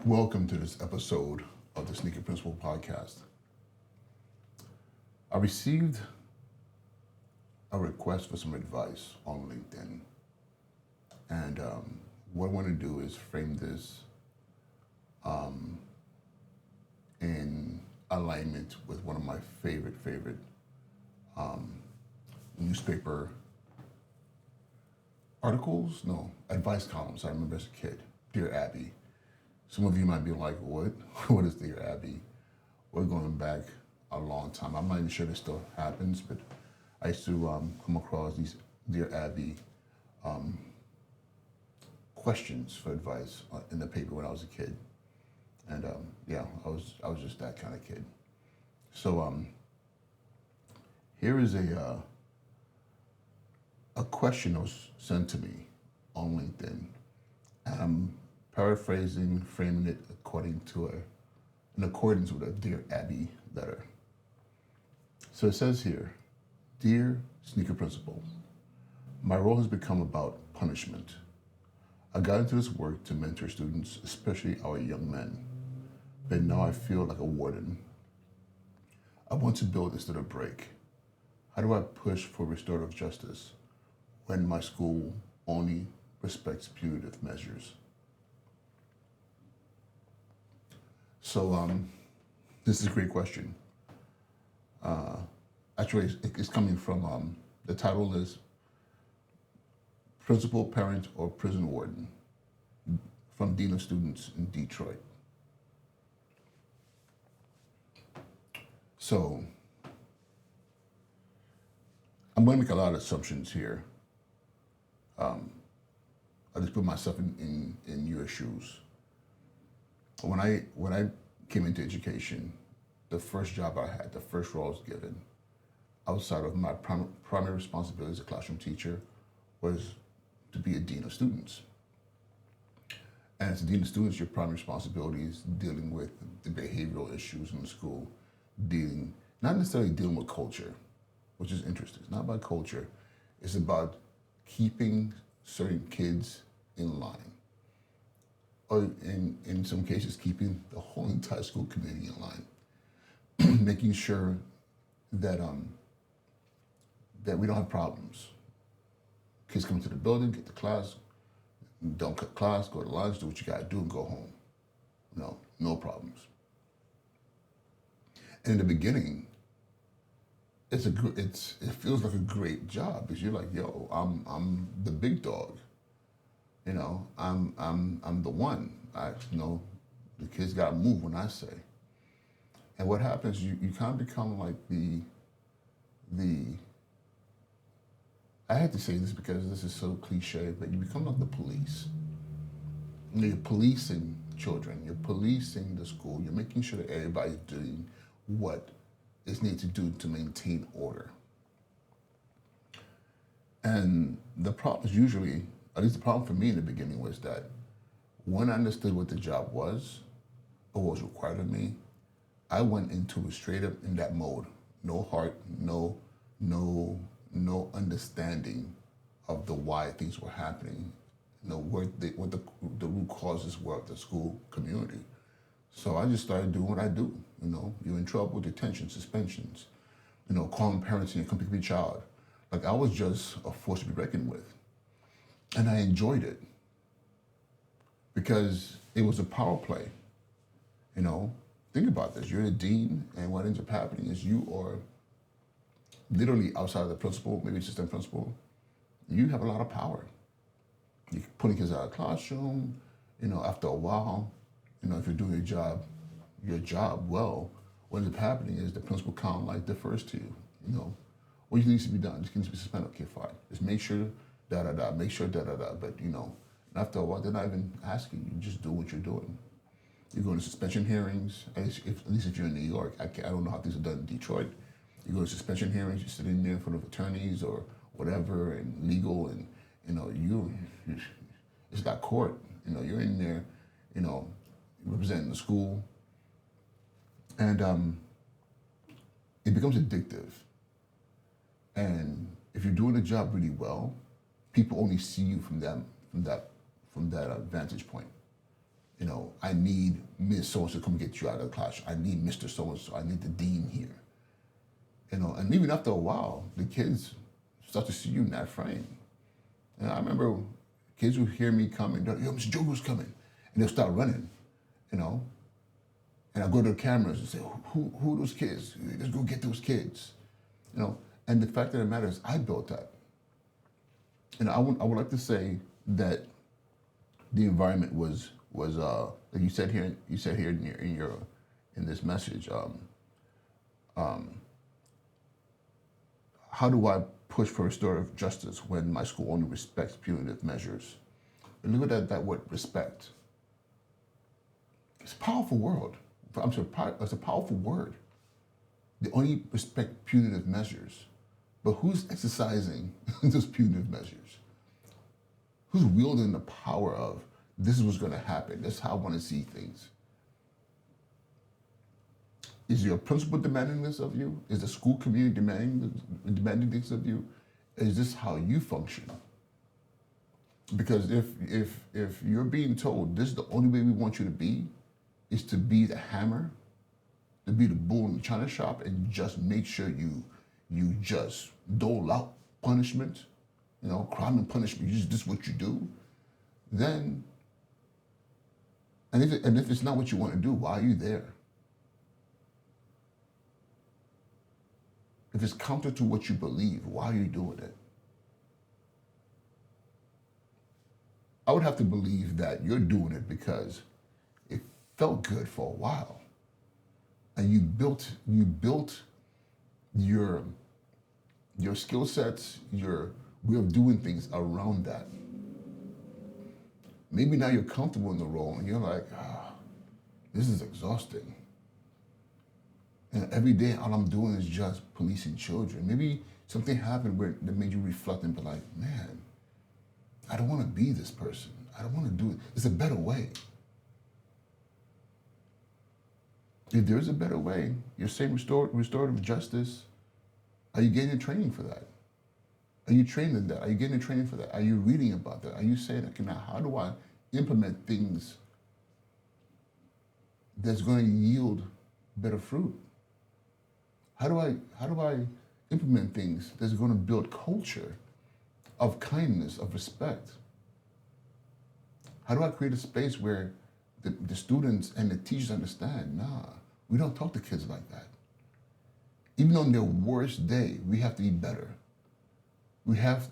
Welcome to this episode of the Sneaker Principal Podcast. I received a request for some advice on LinkedIn. And what I want to do is frame this in alignment with one of my favorite newspaper articles, no, advice columns I remember as a kid, Dear Abby. Some of you might be like, what? What is Dear Abby? We're going back a long time. I'm not even sure this still happens, but I used to come across these Dear Abby questions for advice in the paper when I was a kid. And yeah, I was just that kind of kid. So here is a question that was sent to me on LinkedIn. And I'm paraphrasing, framing it in accordance with a Dear Abby letter. So it says here, Dear Sneaker Principal, my role has become about punishment. I got into this work to mentor students, especially our young men, but now I feel like a warden. I want to build instead of break. How do I push for restorative justice when my school only respects punitive measures? So this is a great question. Actually, it's coming from, the title is Principal, Parent, or Prison Warden from Dean of Students in Detroit. So I'm going to make a lot of assumptions here. I just put myself in your shoes. When I came into education, the first job I had, the first role I was given, outside of my primary responsibility as a classroom teacher, was to be a dean of students. And as a dean of students, your primary responsibility is dealing with the behavioral issues in the school, not necessarily dealing with culture, which is interesting. It's not about culture. It's about keeping certain kids in line. Or in some cases, keeping the whole entire school community in line. Making sure that that we don't have problems. Kids come to the building, get to class, don't cut class, go to lunch, do what you gotta do, and go home. No problems. And in the beginning, it feels like a great job because you're like, yo, I'm the big dog. I'm the one. The kids gotta move when I say. And what happens, you kind of become like the I had to say this because this is so cliche, but you become like the police. You're policing children, you're policing the school, you're making sure that everybody's doing what is needed to do to maintain order. And the problem is usually, at least the problem for me in the beginning, was that when I understood what the job was, or what was required of me, I went into it straight up in that mode. No heart, no understanding of the why things were happening, what the root causes were of the school community. So I just started doing what I do. You're in trouble, detention, suspensions, calling parents and you come pick up your child. Like I was just a force to be reckoned with. And I enjoyed it because it was a power play. Think about this. You're a dean, and what ends up happening is you are literally outside of the principal, maybe assistant principal. You have a lot of power. You're putting kids out of the classroom. After a while, if you're doing your job well, what ends up happening is the principal kind of like defers to you. What needs to be done? This needs to be suspended. Okay, fine. Just make sure make sure But after a while, they're not even asking you. You just do what you're doing. You go to suspension hearings. At least if you're in New York, I don't know how things are done in Detroit. You go to suspension hearings. You're sitting there in front of attorneys or whatever, and legal, and it's like court. You're in there, representing the school, and it becomes addictive. And if you're doing the job really well, people only see you from that vantage point. I need Miss So-and-so to come get you out of the classroom. I need Mr. So-and-so. I need the dean here. And even after a while, the kids start to see you in that frame. And I remember kids would hear me coming, yo, Mr. Jogo's coming. And they'll start running, you know. And I go to the cameras and say, who are those kids? Let's go get those kids, And the fact of the matter is, I built that. And I would like to say that the environment was like you said here in this message. How do I push for restorative justice when my school only respects punitive measures? And look at that word, respect. It's a powerful word. It's a powerful word. They only respect punitive measures. But who's exercising those punitive measures? Who's wielding the power of, this is what's going to happen. This is how I want to see things. Is your principal demanding this of you? Is the school community demanding this of you? Is this how you function? Because if you're being told this is the only way we want you to be, is to be the hammer, to be the bull in the china shop, and just make sure you just dole out punishment, crime and punishment. This is what you do. Then, and if it's not what you want to do, why are you there? If it's counter to what you believe, why are you doing it? I would have to believe that you're doing it because it felt good for a while. And you built your skill sets, your way of doing things around that. Maybe now you're comfortable in the role and you're like, this is exhausting. And every day all I'm doing is just policing children. Maybe something happened that made you reflect and be like, man, I don't want to be this person. I don't want to do it. There's a better way. If there is a better way, you're saying restorative justice, are you getting training for that? Are you trained in that? Are you getting training for that? Are you reading about that? Are you saying, okay, now how do I implement things that's going to yield better fruit? How do I implement things that's going to build culture of kindness, of respect? How do I create a space where the students and the teachers understand, we don't talk to kids like that. Even on their worst day, we have to be better. We have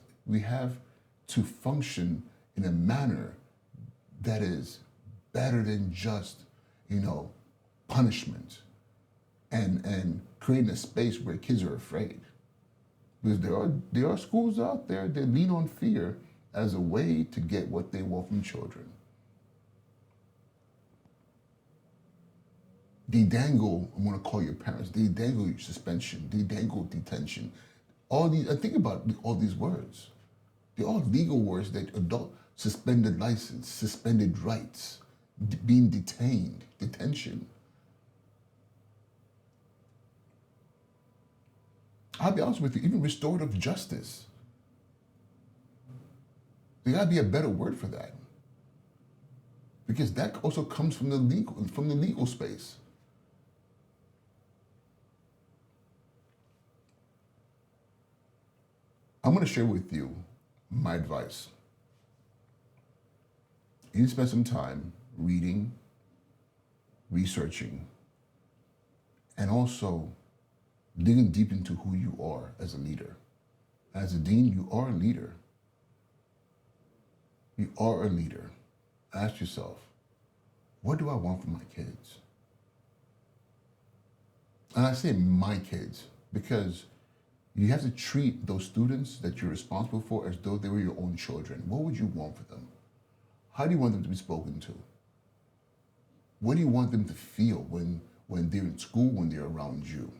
to function in a manner that is better than just, punishment and creating a space where kids are afraid. Because there are schools out there that lean on fear as a way to get what they want from children. They dangle, I want to call your parents, they dangle your suspension, they dangle detention. All these, and think about all these words. They're all legal words that adult suspended license, suspended rights, being detained, detention. I'll be honest with you, even restorative justice. There gotta be a better word for that. Because that also comes from the legal space. I'm going to share with you my advice. You need to spend some time reading, researching, and also digging deep into who you are as a leader. As a dean, you are a leader. You are a leader. Ask yourself, what do I want from my kids? And I say my kids because you have to treat those students that you're responsible for as though they were your own children. What would you want for them? How do you want them to be spoken to? What do you want them to feel when they're in school, when they're around you?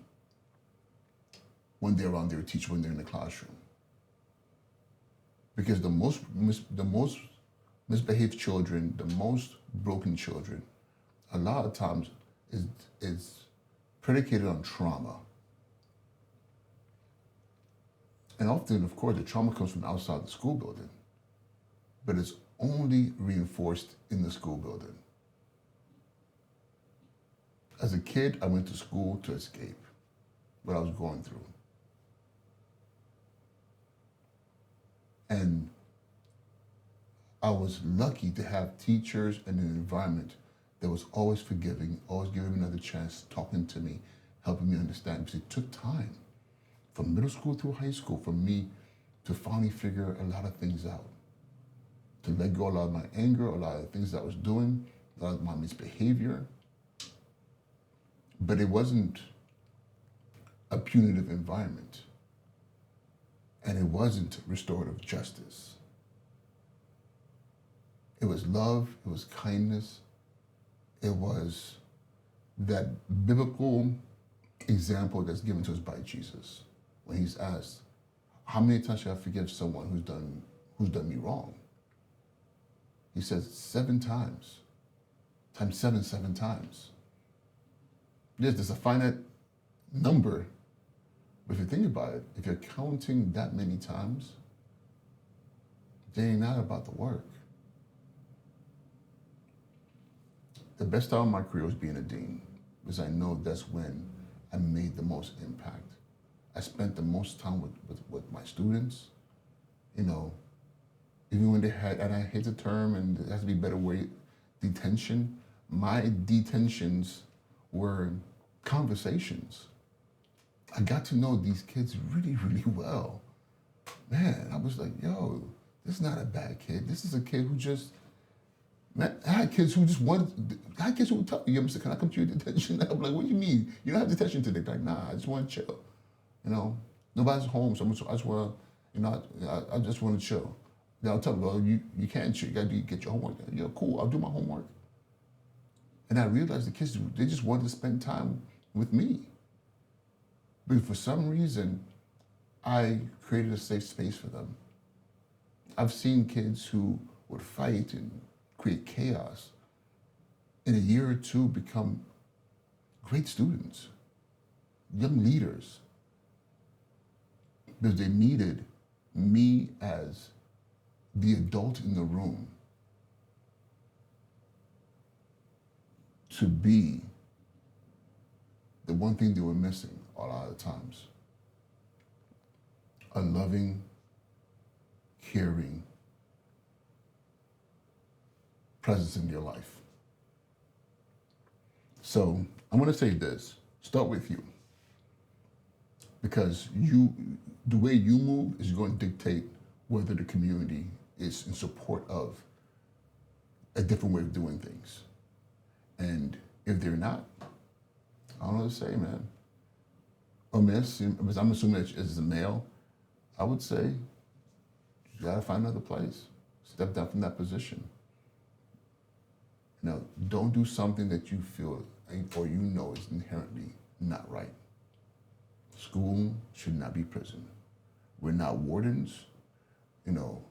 When they're around their teacher, when they're in the classroom? Because the most misbehaved children, the most broken children, a lot of times is predicated on trauma. And often, of course, the trauma comes from outside the school building, but it's only reinforced in the school building. As a kid, I went to school to escape what I was going through. And I was lucky to have teachers and an environment that was always forgiving, always giving me another chance, talking to me, helping me understand. Because it took time from middle school through high school for me to finally figure a lot of things out, to let go a lot of my anger, a lot of the things that I was doing, a lot of my misbehavior. But it wasn't a punitive environment. And it wasn't restorative justice. It was love, it was kindness, it was that biblical example that's given to us by Jesus when he's asked, how many times should I forgive someone who's done me wrong? He says 7 times. Times 7, 7 times. Yes, there's a finite number, but if you think about it, if you're counting that many times, they ain't not about the work. The best time of my career was being a dean, because I know that's when I made the most impact. I spent the most time with my students, you know, even when they had, and I hate the term, and there has to be a better way, detention. My detentions were conversations. I got to know these kids really, really well. Man, I was like, yo, this is not a bad kid. This is a kid who just, man, I had kids who just wanted, I had kids who would tell me, can I come to your detention? I'm like, what do you mean? You don't have detention today? They're like, nah, I just want to chill. You know, nobody's home, so I just want to, you know, I just want to chill. Then I'll tell them, well, you can't chill. You got to get your homework done. Yeah, cool, I'll do my homework. And I realized the kids, they just wanted to spend time with me. But for some reason, I created a safe space for them. I've seen kids who would fight and create chaos, in a year or two become great students, young leaders, because they needed me as the adult in the room to be the one thing they were missing a lot of times. A loving, caring presence in your life. So I'm going to say this, start with you. Because the way you move is going to dictate whether the community is in support of a different way of doing things. And if they're not, I don't know what to say, man. Or miss, because I'm assuming that as a male, I would say, you gotta find another place. Step down from that position. You know, don't do something that you feel or you know is inherently not right. School should not be prison. We're not wardens, you know,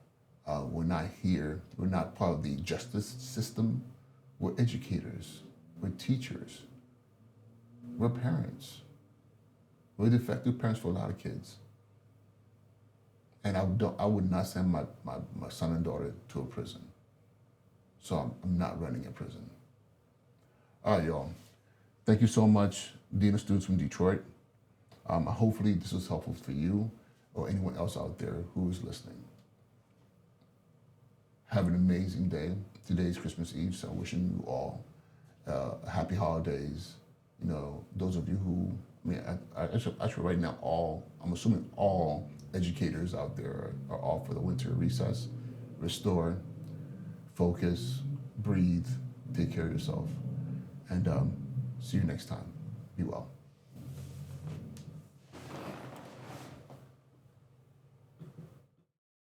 we're not here, we're not part of the justice system. We're educators, we're teachers, we're parents. We're the effective parents for a lot of kids. And I would not send my son and daughter to a prison. So I'm not running a prison. All right, y'all. Thank you so much, Dean of Students from Detroit. Hopefully this was helpful for you or anyone else out there who is listening. Have an amazing day. Today is Christmas Eve, so I'm wishing you all happy holidays. You know, those of you who, actually right now, I'm assuming all educators out there are off for the winter recess. Restore, focus, breathe, take care of yourself, and see you next time. Be well.